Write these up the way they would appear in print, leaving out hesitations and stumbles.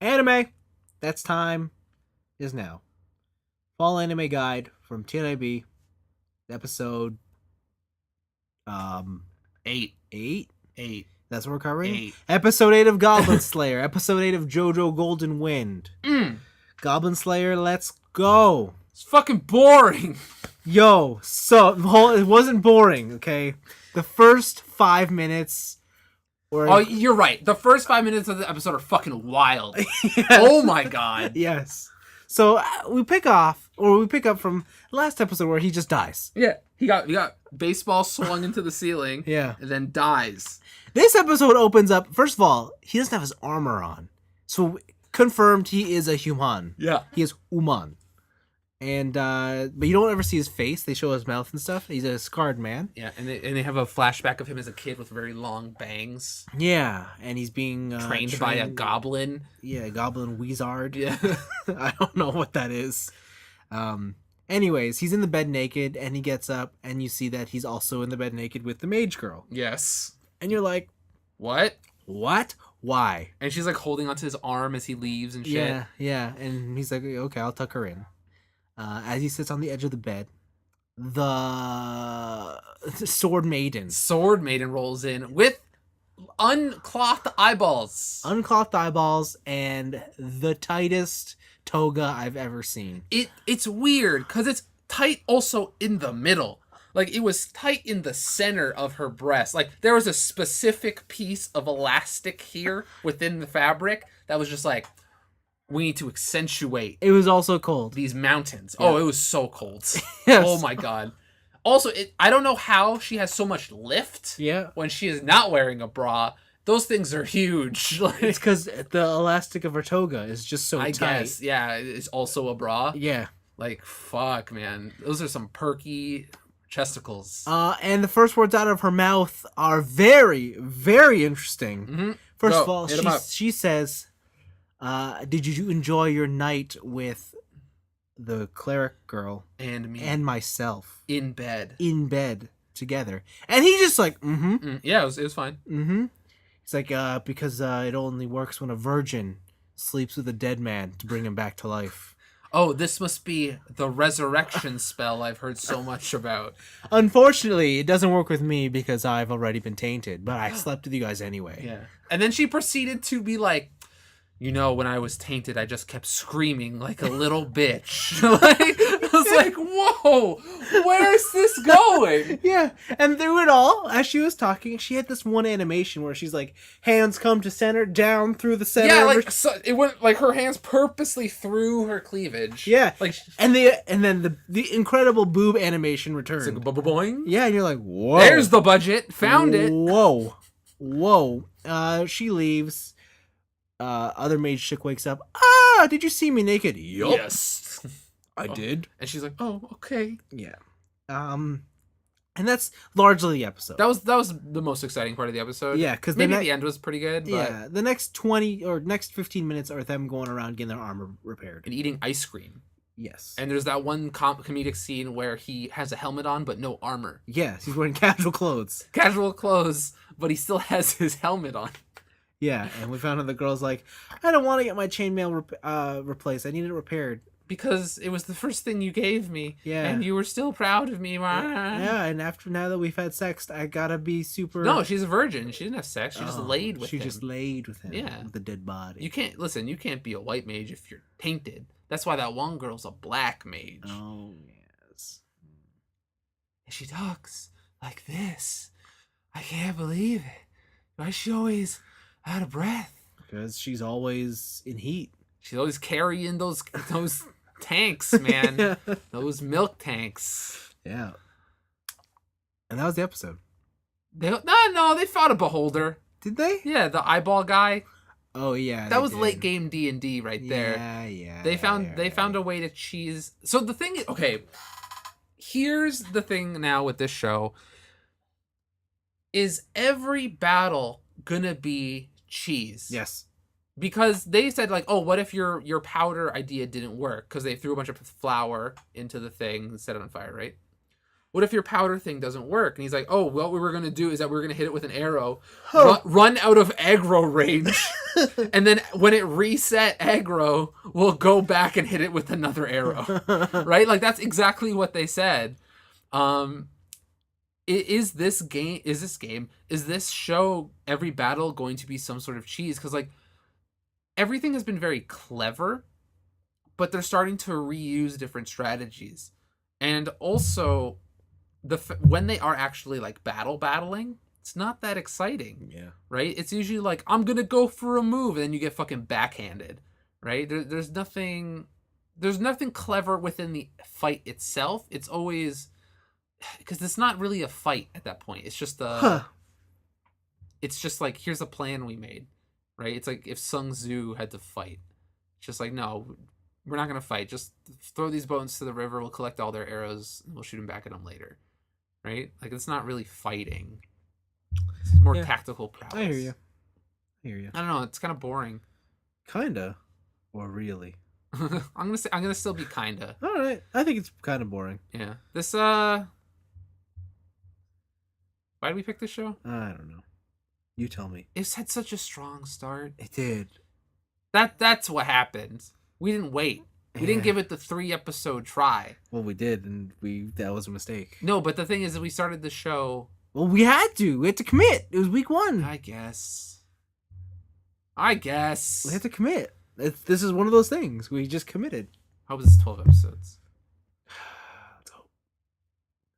Anime! That's time is now. Fall Anime Guide from TNIB, episode um 8. 8? 8. That's what we're covering? 8. Episode 8 of Goblin Slayer, episode 8 of JoJo Golden Wind. Goblin Slayer, let's go. It's fucking boring. Yo, so it wasn't boring, okay? The first 5 minutes were... Oh, you're right. The first 5 minutes of the episode are fucking wild. Yes. Oh my god. Yes. So we pick up from last episode where he just dies. Yeah. He got baseball swung into the ceiling. Yeah. And then dies. This episode opens up, first of all, he doesn't have his armor on. So confirmed he is a human. Yeah. He is human. And but you don't ever see his face. They show his mouth and stuff. He's a scarred man. Yeah, and they have a flashback of him as a kid with very long bangs. Yeah, and he's being trained by a goblin. Yeah, a goblin wizard. Yeah. I don't know what that is. Anyways, he's in the bed naked, and he gets up, and you see that he's also in the bed naked with the mage girl. Yes. And you're like, what? Why? And she's like holding onto his arm as he leaves and shit. Yeah. And he's like, okay, I'll tuck her in. As he sits on the edge of the bed, the Sword Maiden rolls in with unclothed eyeballs. Unclothed eyeballs and the tightest toga I've ever seen. It's weird because it's tight also in the middle. Like, it was tight in the center of her breast. Like, there was a specific piece of elastic here within the fabric that was just like, we need to accentuate. It was also cold. These mountains. Yeah. Oh, it was so cold. Yes. Oh my god. Also, I don't know how she has so much lift. Yeah. When she is not wearing a bra. Those things are huge. Like, it's because the elastic of her toga is just so tight. I guess. Yeah, it's also a bra. Yeah. Like, fuck, man. Those are some perky chesticles. And the first words out of her mouth are very, very interesting. Mm-hmm. First of all, she says, did you enjoy your night with the cleric girl and me and myself in bed together? And he just like, yeah, it was fine. It's like, because it only works when a virgin sleeps with a dead man to bring him back to life. Oh, this must be the resurrection spell I've heard so much about. Unfortunately, it doesn't work with me because I've already been tainted, but I slept with you guys anyway. Yeah. And then she proceeded to be like, you know, when I was tainted, I just kept screaming like a little bitch. Like, I was like, whoa, where's this going? Yeah, and through it all, as she was talking, she had this one animation where she's like, hands come to center, down through the center. Yeah, like, so it went like her hands purposely through her cleavage. Yeah, like, and then the incredible boob animation returned. It's like boing. Yeah, and you're like, whoa. There's the budget. Found it. Whoa. She leaves. Other mage chick wakes up. Did you see me naked? Yup. Yes. I did. And she's like, oh, okay. Yeah. And that's largely the episode. That was the most exciting part of the episode. Yeah, because maybe the end was pretty good. But... yeah, the next 20 or next 15 minutes are them going around getting their armor repaired and eating ice cream. Yes. And there's that one comedic scene where he has a helmet on but no armor. Yes, he's wearing casual clothes. Casual clothes, but he still has his helmet on. Yeah, and we found out the girl's like, I don't want to get my chainmail replaced. I need it repaired. Because it was the first thing you gave me. Yeah. And you were still proud of me. Yeah, and now that we've had sex, I gotta be super... No, she's a virgin. She didn't have sex. She just laid with him. She just laid with him. Yeah. With the dead body. You can't be a white mage if you're tainted. That's why that one girl's a black mage. Oh, yes. And she talks like this. I can't believe it. Why is she always out of breath? Because she's always in heat. She's always carrying those tanks, man. Yeah. Those milk tanks. Yeah. And that was the episode. They fought a beholder. Did they? Yeah, the eyeball guy. Oh yeah. That was late game D&D right there. Yeah. They found a way to cheese. So the thing is, okay, here's the thing now with this show. Is every battle gonna be cheese? Yes. Because they said, like, oh, what if your powder idea didn't work? Because they threw a bunch of flour into the thing and set it on fire, right? what if your powder thing doesn't work? And he's like, oh, what we were going to do is that we're going to hit it with an arrow, run out of aggro range, and then when it reset aggro, we'll go back and hit it with another arrow. Right? Like, that's exactly what they said. Is this show, every battle, going to be some sort of cheese? Because, like, everything has been very clever, but they're starting to reuse different strategies. And also, when they are actually, like, battling, it's not that exciting. Yeah. Right? It's usually like, I'm gonna go for a move, and then you get fucking backhanded. Right? There's nothing clever within the fight itself. It's always... because it's not really a fight at that point. It's just it's just like, here's a plan we made, right? It's like if Sun Tzu had to fight. It's just like, no, we're not gonna fight. Just throw these bones to the river. We'll collect all their arrows and we'll shoot them back at them later, right? Like, it's not really fighting. It's more tactical prowess. I hear you. I don't know. It's kind of boring. Kinda, or really? I'm gonna still be kinda. All right. I think it's kind of boring. Yeah. This why did we pick this show? I don't know. You tell me. It's had such a strong start. It did. That's what happened. We didn't wait. We didn't give it the 3-episode try. Well, we did, and that was a mistake. No, but the thing is that we started the show. Well, we had to. We had to commit. It was week 1. I guess. We had to commit. This is one of those things. We just committed. I hope it's 12 episodes.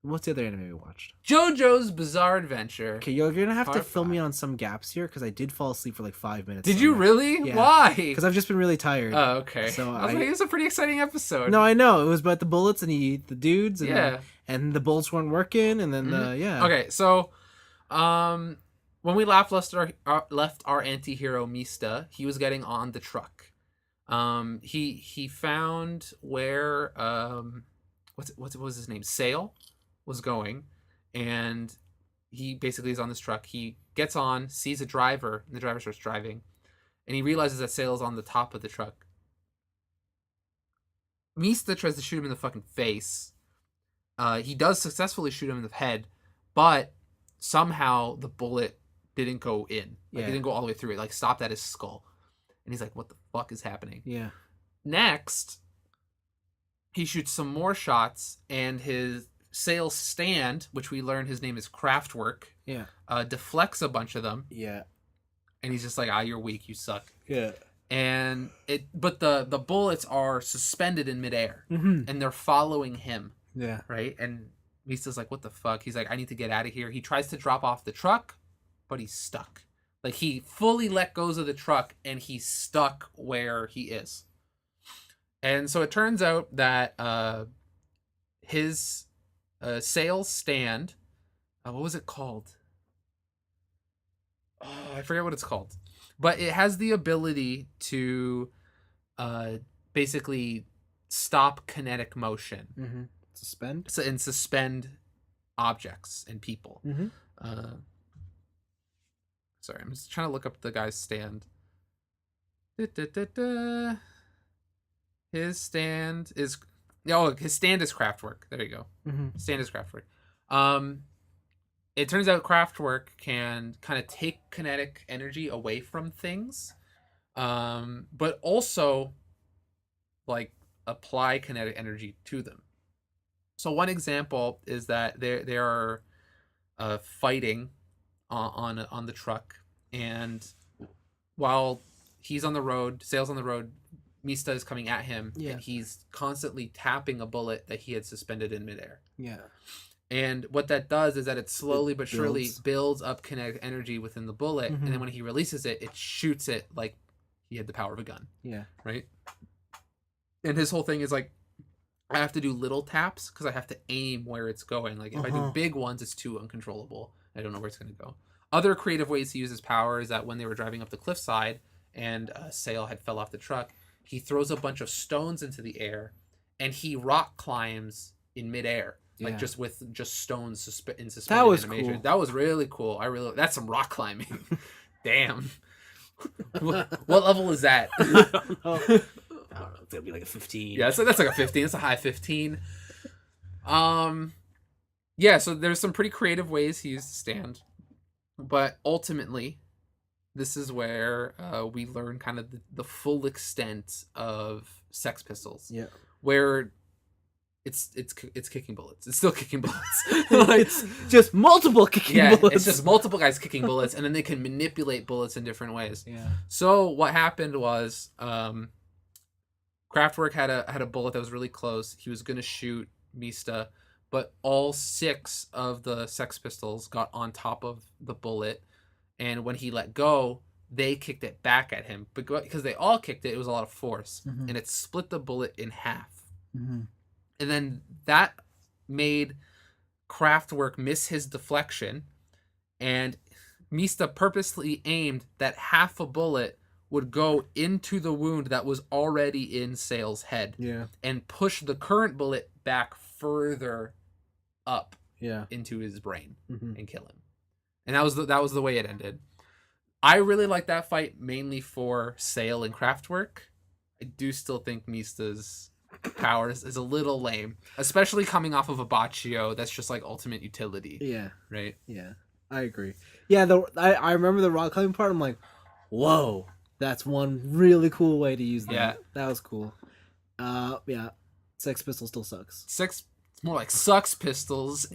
What's the other anime we watched? JoJo's Bizarre Adventure. Okay, you're gonna have to Part fill me 5. on some gaps here because I did fall asleep for like 5 minutes. Did you really? Yeah. Why? Because I've just been really tired. Oh, okay. So I was like, it was a pretty exciting episode. No, I know. It was about the bullets and the dudes. And, Yeah. And the bullets weren't working, and then yeah. Okay, so, when we left our anti-hero Mista, he was getting on the truck. He found where what was his name? Sale was going, and he basically is on this truck. He gets on, sees a driver, and the driver starts driving, and he realizes that Sale is on the top of the truck. Mista tries to shoot him in the fucking face. He does successfully shoot him in the head, but somehow the bullet didn't go in. Like, it didn't go all the way through. It like stopped at his skull. And he's like, what the fuck is happening? Yeah. Next, he shoots some more shots, and his Sale's stand, which we learn his name is Kraftwerk, deflects a bunch of them. Yeah. And he's just like, you're weak, you suck. Yeah. And but the bullets are suspended in midair, Mm-hmm. and they're following him. Yeah. Right? And Mista's like, what the fuck? He's like, I need to get out of here. He tries to drop off the truck, but he's stuck. Like, he fully let goes of the truck, and he's stuck where he is. And so it turns out that his Sale's stand, what was it called? Oh, I forget what it's called. But it has the ability to basically stop kinetic motion. Mm-hmm. Suspend? And suspend objects and people. Mm-hmm. Sorry, I'm just trying to look up the guy's stand. His stand is... his stand is Kraftwerk. There you go. Mm-hmm. His stand is Kraftwerk. It turns out Kraftwerk can kind of take kinetic energy away from things, but also, like, apply kinetic energy to them. So one example is that they are fighting on the truck, and while he's on the road, Sale's on the road, Mista is coming at him, and he's constantly tapping a bullet that he had suspended in midair. Yeah. And what that does is that it slowly but surely builds up kinetic energy within the bullet, Mm-hmm. and then when he releases it, it shoots it like he had the power of a gun. Yeah. Right? And his whole thing is like, I have to do little taps because I have to aim where it's going. Like, if I do big ones, it's too uncontrollable. I don't know where it's going to go. Other creative ways to use his power is that when they were driving up the cliffside and Sale had fell off the truck, he throws a bunch of stones into the air, and he rock climbs in midair. Like, just with stones in suspended that was animation. cool. That was really cool. That's some rock climbing. Damn. What level is that? I don't know. It'll be like a 15. Yeah, so that's like a 15. It's a high 15. Yeah, so there's some pretty creative ways he used to stand. But ultimately, this is where we learn kind of the full extent of Sex Pistols. Yeah. Where it's kicking bullets. It's still kicking bullets. Like, It's just multiple kicking bullets. It's just multiple guys kicking bullets, and then they can manipulate bullets in different ways. Yeah. So what happened was, Kraftwerk had a bullet that was really close. He was gonna shoot Mista, but all 6 of the Sex Pistols got on top of the bullet, and when he let go, they kicked it back at him. But because they all kicked it, it was a lot of force, and it split the bullet in half. Mm-hmm. And then that made Kraftwerk miss his deflection, and Mista purposely aimed that half a bullet would go into the wound that was already in Sale's head, and push the current bullet back further up into his brain and kill him. And that was the way it ended. I really like that fight mainly for Sale and Kraftwerk. I do still think Mista's powers is a little lame, especially coming off of a Baccio that's just like ultimate utility. Yeah. Right? Yeah. I agree. Yeah, I remember the rock climbing part. I'm like, whoa, that's one really cool way to use that. Yeah. That was cool. Yeah. Sex Pistol still sucks. It's more like Sucks Pistols.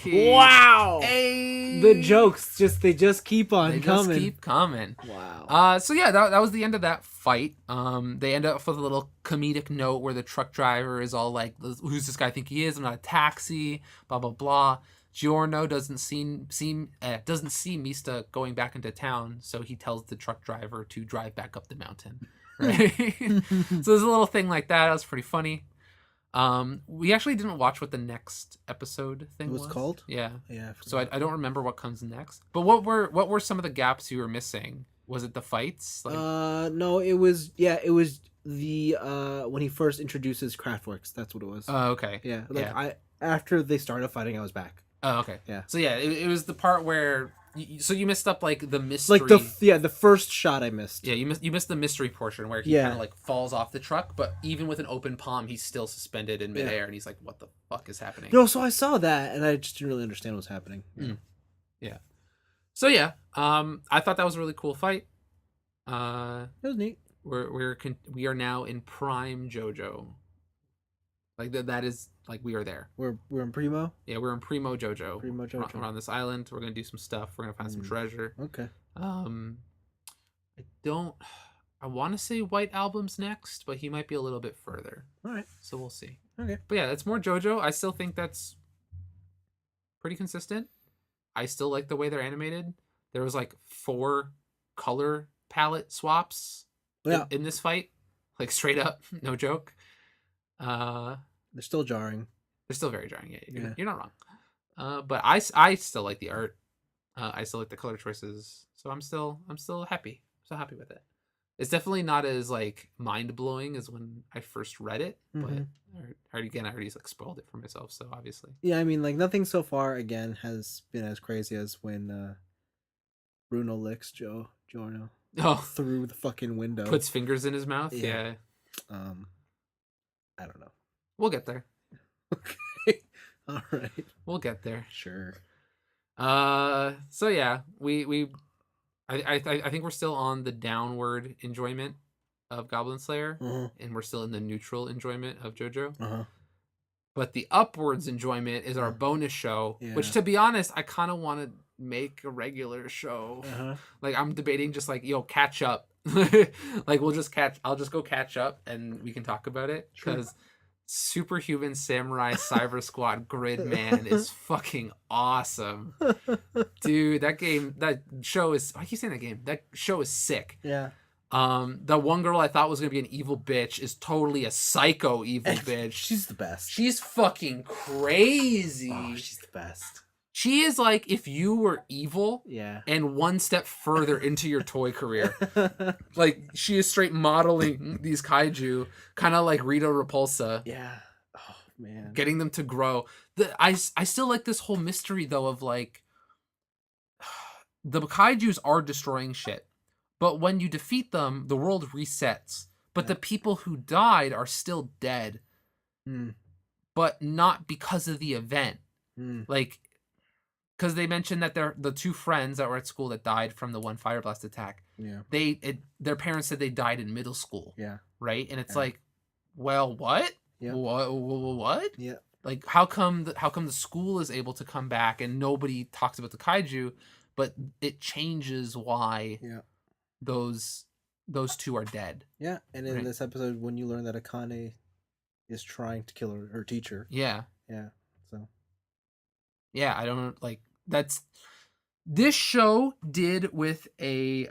Wow. Hey. The jokes they just keep on coming. Just keep coming. Wow. So yeah, that was the end of that fight. They end up with a little comedic note where the truck driver is all like, "Who's this guy think he is? I'm not a taxi." Blah blah blah. Giorno doesn't see Mista going back into town, so he tells the truck driver to drive back up the mountain. Right. So there's a little thing like that. That was pretty funny. We actually didn't watch what the next episode thing was called. Yeah. Yeah. So I don't remember what comes next. But what were some of the gaps you were missing? Was it the fights? No, it was the when he first introduces Kraftwerks. That's what it was. Oh, okay. Yeah. After they started fighting, I was back. Oh, okay. Yeah. So yeah, it was the part where you missed up like the mystery. Like the first shot I missed. Yeah, you missed the mystery portion where he kind of like falls off the truck, but even with an open palm, he's still suspended in midair, and he's like, "What the fuck is happening?" No, so I saw that, and I just didn't really understand what was happening. Yeah. So yeah, I thought that was a really cool fight. It was neat. We are now in prime JoJo. Like that is like we are there. We're in Primo. Yeah, we're in Primo JoJo. Primo JoJo. We're on this island. We're gonna do some stuff. We're gonna find some treasure. Okay. I want to say White Album's next, but he might be a little bit further. All right. So we'll see. Okay. But yeah, it's more JoJo. I still think that's pretty consistent. I still like the way they're animated. There was like 4 color palette swaps in this fight. Like straight up, no joke. They're still jarring. They're still very jarring. Yeah, you're not wrong. But I still like the art. I still like the color choices. So I'm still happy. I'm still happy with it. It's definitely not as like mind blowing as when I first read it, but I already like spoiled it for myself. So obviously, yeah. I mean, like nothing so far again has been as crazy as when Bruno licks Giorno through the fucking window, puts fingers in his mouth. Yeah. I don't know. We'll get there. Okay. All right. We'll get there. Sure. So yeah, I think we're still on the downward enjoyment of Goblin Slayer, and we're still in the neutral enjoyment of JoJo. But the upwards enjoyment is our bonus show, which, to be honest, I kind of want to make a regular show. Like I'm debating just like, catch up. Like I'll just go catch up and we can talk about it because Superhuman Samurai Cyber Squad Gridman is fucking awesome. Dude, that show is, I keep saying that game. That show is sick. Yeah. The one girl I thought was gonna be an evil bitch is totally a psycho evil bitch. She's the best. She's fucking crazy. Oh, she's the best. She is like if you were evil, and one step further into your toy career. Like she is straight modeling these kaiju, kind of like Rita Repulsa. Yeah. Oh man. Getting them to grow. I still like this whole mystery though of like the kaijus are destroying shit, but when you defeat them, the world resets. But the people who died are still dead, but not because of the event. Like, because they mentioned that the two friends that were at school that died from the one fire blast attack. Yeah. Their parents said they died in middle school. Yeah. Right, and it's Yeah. like, well, what? Yeah. What? Yeah. Like, how come the school is able to come back and nobody talks about the kaiju, but it changes why those two are dead. Yeah, and in this episode, when you learn that Akane is trying to kill her teacher. Yeah. Yeah. So. Yeah, I don't like that's. This show did with a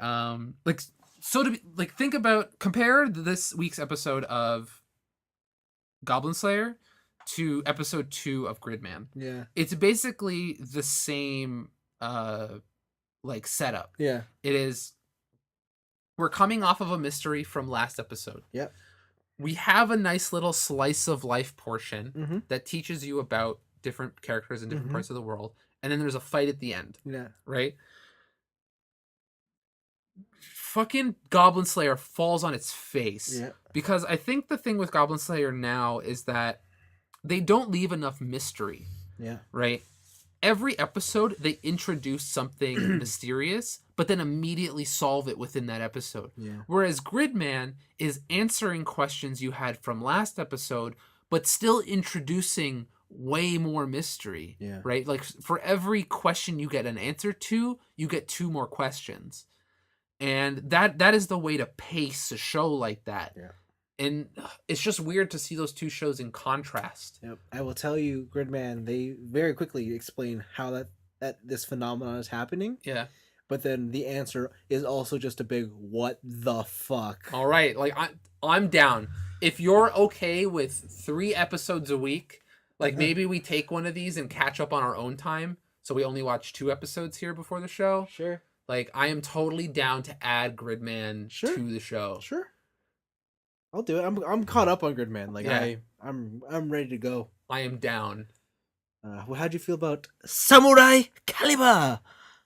like so to be like think about compare this week's episode of Goblin Slayer to episode 2 of Gridman. Yeah. It's basically the same like setup. Yeah. It is we're coming off of a mystery from last episode. Yep. We have a nice little slice of life portion that teaches you about different characters in different parts of the world. And then there's a fight at the end. Yeah. Right? Fucking Goblin Slayer falls on its face. Yeah. Because I think the thing with Goblin Slayer now is that they don't leave enough mystery. Yeah. Right? Every episode, they introduce something mysterious, but then immediately solve it within that episode. Yeah. Whereas Gridman is answering questions you had from last episode, but still introducing way more mystery. Yeah. Right? Like, for every question you get an answer to, you get 2 more questions. And that is the way to pace a show like that. Yeah. And it's just weird to see those 2 shows in contrast. Yep. I will tell you, Gridman, they very quickly explain how that this phenomenon is happening. Yeah. But then the answer is also just a big what the fuck. All right. Like, I'm down. If you're okay with 3 episodes a week, like maybe we take one of these and catch up on our own time. So we only watch 2 episodes here before the show. Sure. Like, I am totally down to add Gridman to the show. Sure. I'll do it. I'm caught up on Gridman. Like Yeah. I'm ready to go. I am down. How'd you feel about Samurai Caliber?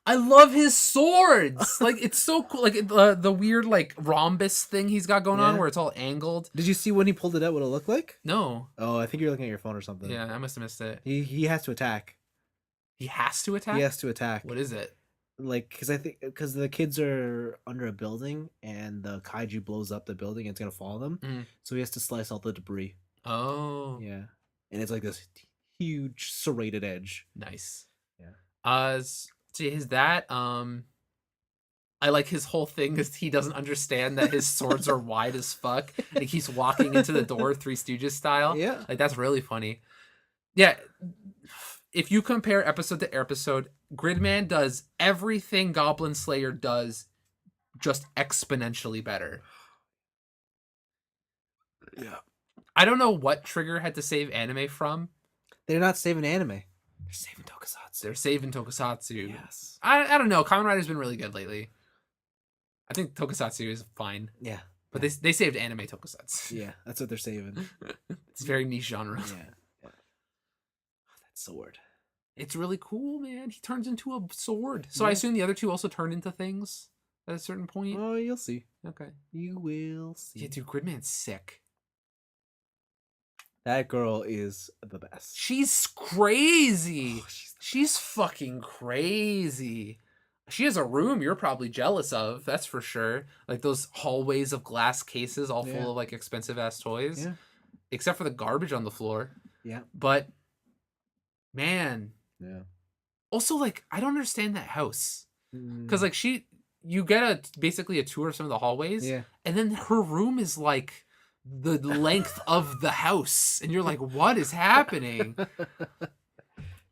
I love his swords. Like, it's so cool. Like the weird like rhombus thing he's got going on where it's all angled. Did you see when he pulled it out what it looked like? No. Oh, I think you're looking at your phone or something. Yeah, I must have missed it. He has to attack. He has to attack? He has to attack. What is it? Like, because the kids are under a building and the kaiju blows up the building and it's gonna follow them, so he has to slice all the debris. Oh, yeah, and it's like this huge serrated edge. Nice. Yeah. See his that I like his whole thing is he doesn't understand that his swords are wide as fuck and he keeps walking into the door Three Stooges style. Yeah, like that's really funny. Yeah. If you compare episode to episode, Gridman does everything Goblin Slayer does just exponentially better. Yeah. I don't know what Trigger had to save anime from. They're not saving anime. They're saving tokusatsu. They're saving tokusatsu. Yes. I don't know. Kamen Rider's been really good lately. I think tokusatsu is fine. Yeah. But they saved anime tokusatsu. Yeah, that's what they're saving. It's a very niche genre. Yeah. Sword. It's really cool, man. He turns into a sword. So Yeah. I assume the other 2 also turn into things at a certain point. Oh, you'll see. Okay. You will see. Yeah, dude, Gridman's sick. That girl is the best. She's crazy. Oh, she's fucking crazy. She has a room you're probably jealous of, that's for sure. Like those hallways of glass cases all full of like expensive ass toys. Yeah. Except for the garbage on the floor. Yeah. But man. Yeah. Also, like, I don't understand that house. Mm. Because, like, you get basically a tour of some of the hallways. Yeah. And then her room is, like, the length of the house. And you're like, what is happening?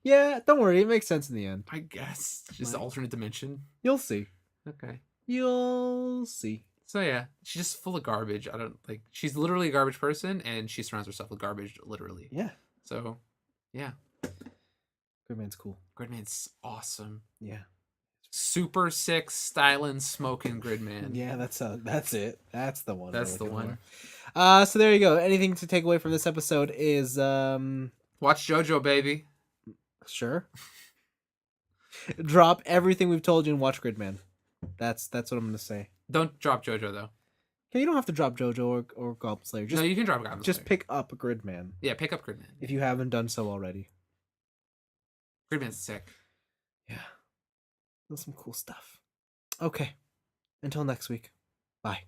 Yeah, don't worry. It makes sense in the end. I guess. Just the alternate dimension. You'll see. Okay. You'll see. So, yeah. She's just full of garbage. She's literally a garbage person. And she surrounds herself with garbage, literally. Yeah. So, yeah. Gridman's cool. Gridman's awesome. Yeah. Super sick, stylin', smoking Gridman. Yeah, that's it. That's the one. That's the one. So there you go. Anything to take away from this episode is watch JoJo, baby. Sure. Drop everything we've told you and watch Gridman. That's what I'm gonna say. Don't drop JoJo though. Okay, you don't have to drop JoJo or Goblin Slayer. No, you can drop Goblin Slayer. Just pick up Gridman. Yeah, pick up Gridman. If you haven't done so already. Gridman's sick. Yeah. That's some cool stuff. Okay. Until next week. Bye.